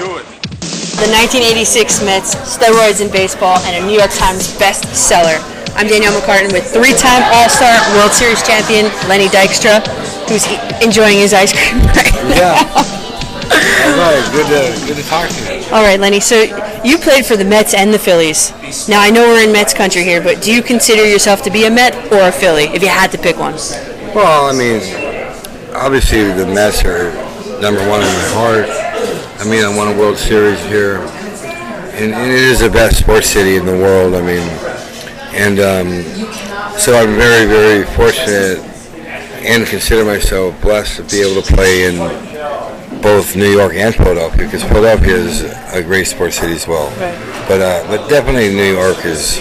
Do it. The 1986 Mets, steroids in baseball, and a New York Times bestseller. I'm Danielle McCartan with three-time All-Star World Series champion Lenny Dykstra, who's enjoying his ice cream right now. All right, good to talk to you. All right, Lenny, so you played for the Mets and the Phillies. Now, I know we're in Mets country here, but do you consider yourself to be a Met or a Philly, if you had to pick one? Well, I mean, obviously the Mets are number one in my heart. I mean, I won a World Series here, and it is the best sports city in the world. I mean, and so I'm very, very fortunate and consider myself blessed to be able to play in both New York and Philadelphia, because Philadelphia is a great sports city as well. Right. But definitely New York is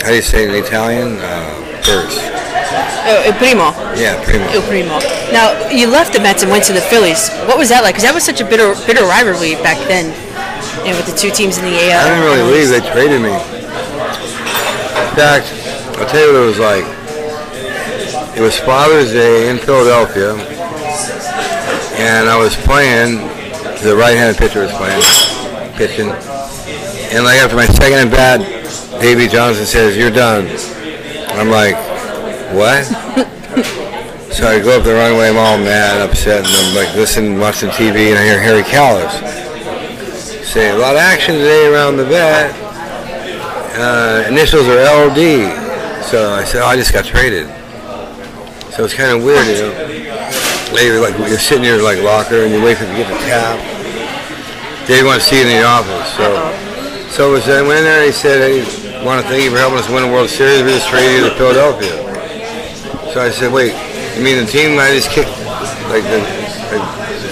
how do you say it in Italian? First. Il primo. Yeah, primo. Il primo. Now, you left the Mets and went to the Phillies. What was that like? Because that was such a bitter rivalry back then, with the two teams in the AL. I didn't really leave. They traded me. In fact, I'll tell you what it was like. It was Father's Day in Philadelphia, and I was playing. The right-handed pitcher was pitching, and like after my second at bat, Davey Johnson says, "You're done." I'm like, "What?" So I go up the runway, I'm all mad, upset, and I'm like listening, watching TV, and I hear Harry Callis say, "A lot of action today around the bat. Initials are LD." So I said, "Oh, I just got traded." So it's kind of weird, you know. Later, like you're sitting in your like locker and you wait for them to get the tap. They want to see you in the office. So I went in there and he said, "Hey, I want to thank you for helping us win a World Series. We just traded you to Philadelphia." So I said, "Wait, you mean the team I just kicked, like the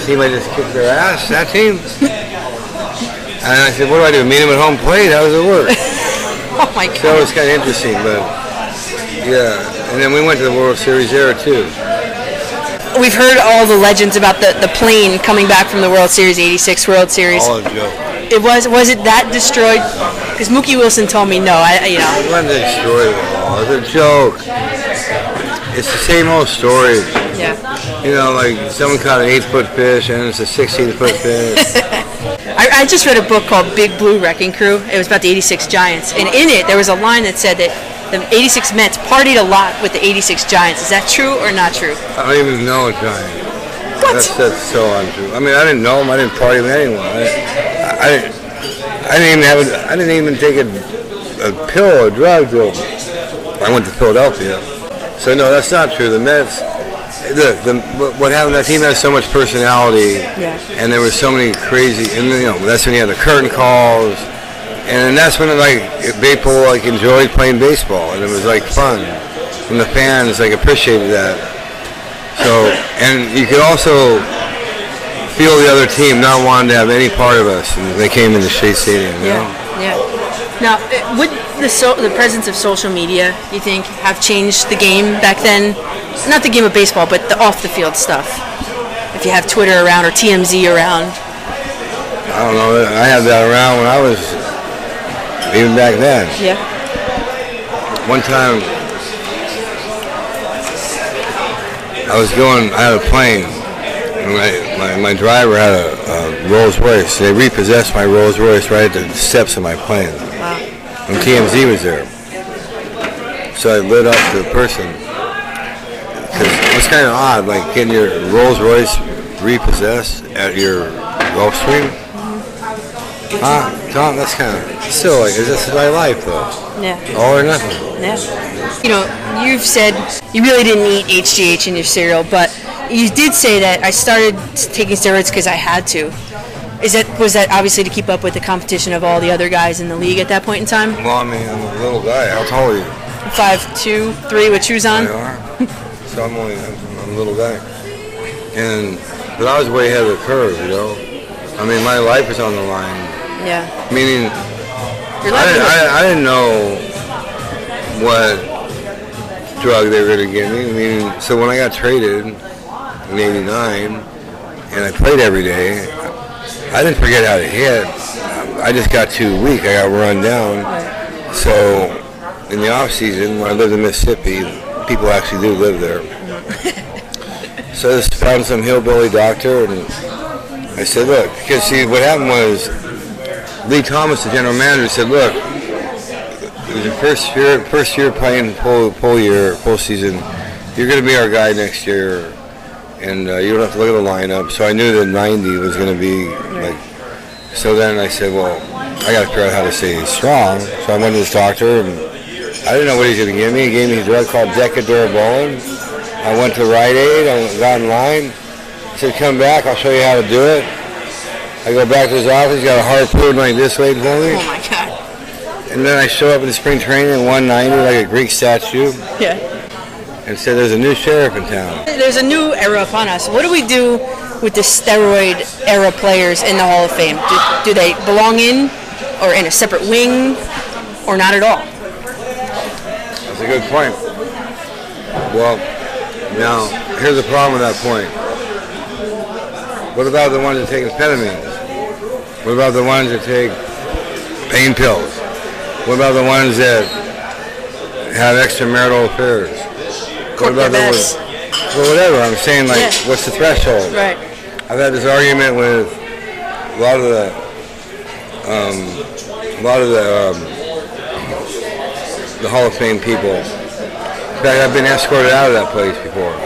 team I just kicked their ass, that team?" And I said, "What do I do? Meet them at home plate? How does it work?" Oh my God. So it was kind of interesting, but yeah. And then we went to the World Series there too. We've heard all the legends about the plane coming back from the World Series, 86 World Series. All a joke. It was it that destroyed? Because Mookie Wilson told me no. It wasn't destroyed at all. It was a joke. It's the same old story. Yeah. You know, like someone caught an 8-foot fish and it's a 16-foot fish. I just read a book called Big Blue Wrecking Crew. It was about the 86 Giants. And in it, there was a line that said that the 86 Mets partied a lot with the 86 Giants. Is that true or not true? I don't even know a Giant. What? That's so untrue. I mean, I didn't know him. I didn't party with anyone. I didn't even take a pill or a drug till I went to Philadelphia. So no, that's not true. The Mets, what happened? That team has so much personality, and there were so many crazy. And that's when you had the curtain calls, and that's when people enjoyed playing baseball, and it was fun, and the fans appreciated that. So, and you could also feel the other team not wanting to have any part of us, and they came into Shea Stadium. Yeah. Now, would the presence of social media, you think, have changed the game back then? Not the game of baseball, but the off-the-field stuff. If you have Twitter around or TMZ around. I don't know. I had that around when I was, even back then. Yeah. One time, I had a plane. And my driver had a Rolls Royce. They repossessed my Rolls Royce right at the steps of my plane. Wow. And TMZ was there. So I lit up the person. Because it was kind of odd, getting your Rolls Royce repossessed at your Gulfstream. Tom, that's kind of still this is my life though. Yeah. All or nothing. Yeah. You've said you really didn't eat HGH in your cereal, but you did say that I started taking steroids because I had to. Was that obviously to keep up with the competition of all the other guys in the league at that point in time? Well, I mean, I'm a little guy. How tall are you? 5'2", 3" with shoes on. They are. So I'm a little guy. But I was way ahead of the curve, I mean, my life is on the line. Yeah. Meaning, I didn't know what drug they were going to give me. I mean, so when I got traded in '89, and I played every day, I didn't forget how to hit. I just got too weak. I got run down. So in the off season, when I lived in Mississippi, people actually do live there. So I just found some hillbilly doctor and I said, look, because see, what happened was Lee Thomas, the general manager, said, look, it was your first year playing full season. You're going to be our guy next year, and you don't have to look at the lineup. So I knew that 90 was going to be like. So then I said, well, I got to figure out how to stay strong. So I went to this doctor, and I didn't know what he was going to give me. He gave me a drug called Decadurabolin. I went to Rite Aid. I got in line. He said, come back. I'll show you how to do it. I go back to his office. He's got a harpoon like this waiting for me. Oh my God. And then I show up in the spring training at 190 like a Greek statue. Yeah. And said, there's a new sheriff in town. There's a new era upon us. What do we do with the steroid era players in the Hall of Fame? Do they belong in or in a separate wing or not at all? That's a good point. Well, now, here's the problem with that point. What about the ones that take amphetamines? What about the ones that take pain pills? What about the ones that have extramarital affairs? What about the ones? Well, whatever. I'm saying, like, what's the threshold? Right. I've had this argument with a lot of the Hall of Fame people. In fact, I've been escorted out of that place before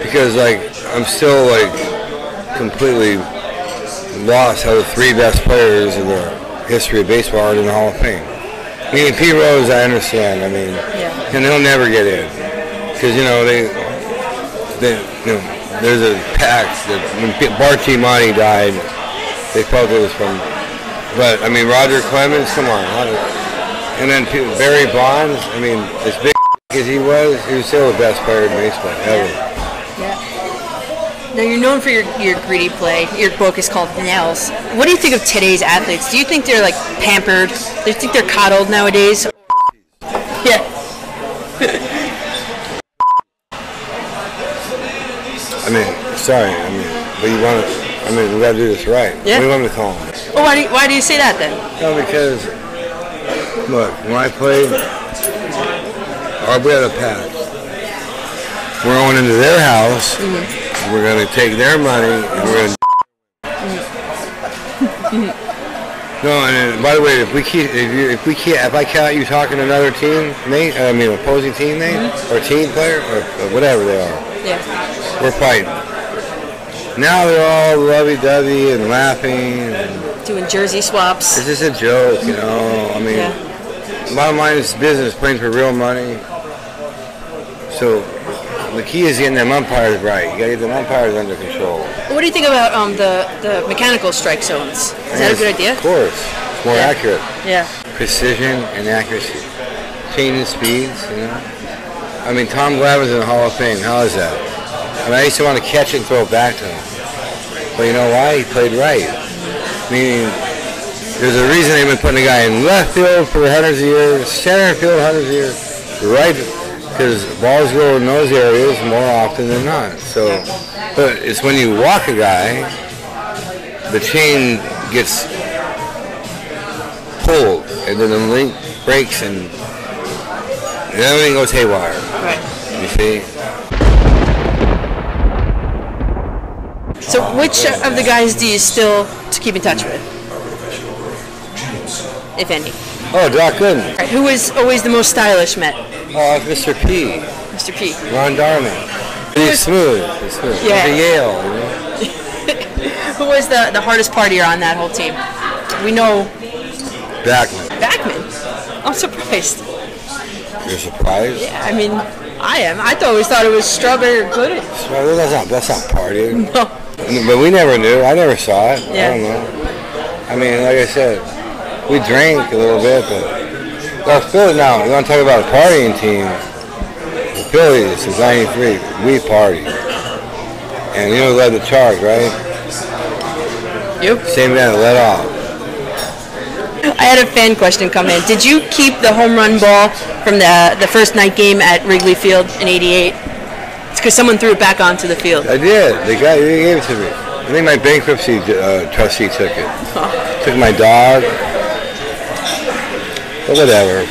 because, like, I'm still like completely lost how the three best players in the history of baseball are in the Hall of Fame. I mean, Pete Rose, I understand. I mean, and they'll never get in because they there's a pact that when Barty Monty died, they felt it was from. But I mean, Roger Clemens, come on, and then Barry Bonds. I mean, as big as he was still the best player in baseball ever. Yeah. Now you're known for your gritty play. Your book is called Nails. What do you think of today's athletes? Do you think they're like pampered? Do you think they're coddled nowadays? Yeah. I mean, sorry. I mean, but you want to. I mean, we got to do this right. Yeah. What do you want me to call them? Well, why do you say that then? No, because look, when I played, we had a pact. We're going into their house. Mm-hmm. We're going to take their money, and we're going to. No, and by the way, if I count you talking to another teammate, opposing teammate or team player or whatever they are, we're fighting. Now they're all lovey-dovey and laughing and doing jersey swaps. It's just a joke, I mean, bottom line is business, playing for real money. So the key is getting them umpires right. You got to get them umpires under control. What do you think about the mechanical strike zones? Is that a good idea? Of course. It's more accurate. Yeah. Precision and accuracy. Changing speeds, I mean, Tom Glavine's in the Hall of Fame. How is that? I mean, I used to want to catch it and throw it back to him. But you know why? He played right. Meaning, there's a reason they've been putting a guy in left field for hundreds of years, center field hundreds of years, right, because balls go in those areas more often than not. So, but it's when you walk a guy, the chain gets pulled, and then the link breaks, and everything goes haywire. Right. You see? So which of the guys do you still keep in touch with, if any? Oh, Doc Gooden. Right, who was always the most stylish Met? Oh, Mr. P. Mr. P. Ron Darman. He's smooth. He's smooth. Yeah. He's a Yale, Who was the hardest partier on that whole team? We know. Backman? I'm surprised. You're surprised? Yeah, I mean, I am. I always thought it was Strawberry or Gooden. That's not partying. No. But we never knew. I never saw it. Yeah. I don't know. I mean, like I said, we drank a little bit, but well, Philly now. You want to talk about a partying team? The Phillies since '93, we party, and who led the charge, right? Yep. Same man that led off. I had a fan question come in. Did you keep the home run ball from the first night game at Wrigley Field in '88? It's because someone threw it back onto the field. I did. They gave it to me. I think my bankruptcy trustee took it. Oh. Took my dog. But whatever.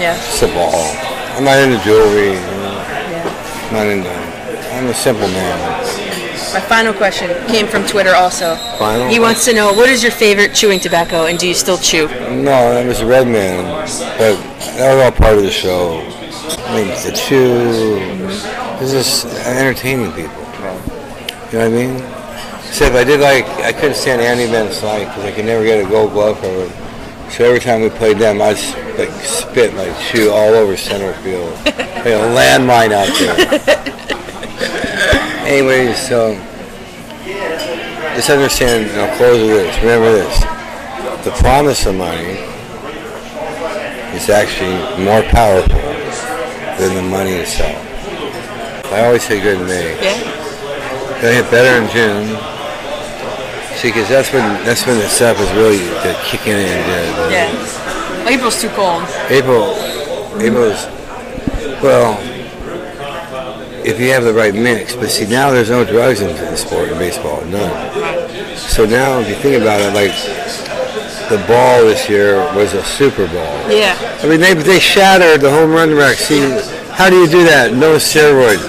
Yeah. It's a ball. I'm not into jewelry. I'm not into. I'm a simple man. My final question came from Twitter also. Final? He wants to know, what is your favorite chewing tobacco, and do you still chew? No, that was Red Man, but that was all part of the show. I mean, the chew, it's just entertaining people. You know what I mean? Except I couldn't stand Andy Van Slyke because I could never get a gold glove for him. So every time we played them, I'd spit chew all over center field. Like a landmine out there. Anyways, so just understand, and I'll close with this. Remember this. The promise of money is actually more powerful than the money itself. I always say good in May. Yeah. Gonna hit better in June. See, because that's when the stuff is really kicking in good. Yeah. April's too cold. April's, well, if you have the right mix. But see, now there's no drugs in the sport in baseball, none. So now, if you think about it, the ball this year was a Super Bowl. Yeah. I mean, they shattered the home run record. See, how do you do that? No steroids.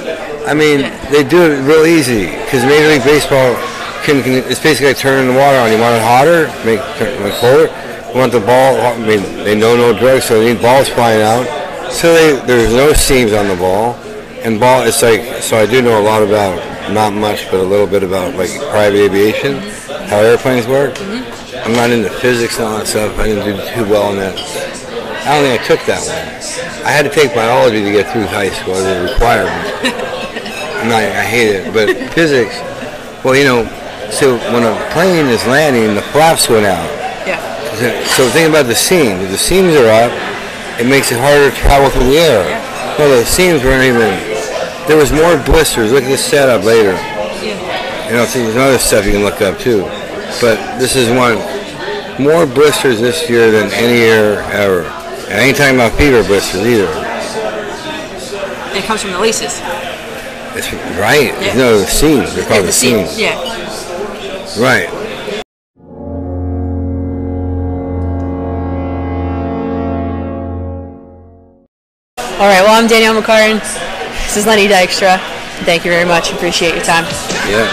I mean, they do it real easy because Major League Baseball it's basically like turning the water on. You want it hotter, make it colder. You want the ball. I mean, they know no drugs, so they need balls flying out. So there's no seams on the ball, and ball. It's so I do know a lot about, not much, but a little bit about private aviation, how airplanes work. I'm not into physics and all that stuff. I didn't do too well in that. I don't think I took that one. I had to take biology to get through high school as a requirement. I hate it, but physics, well, so when a plane is landing, the flaps went out. Yeah. So think about the seams. If the seams are up, it makes it harder to travel through the air. Yeah. Well, the seams weren't even, there was more blisters. Look at this setup later. Yeah. See, there's other stuff you can look up too. But this is one, more blisters this year than any year ever. And I ain't talking about fever blisters either. It comes from the laces. It's right. Yeah. No, the seams. They're called the seams. Yeah. Right. All right. Well, I'm Danielle McCartan. This is Lenny Dykstra. Thank you very much. Appreciate your time. Yeah.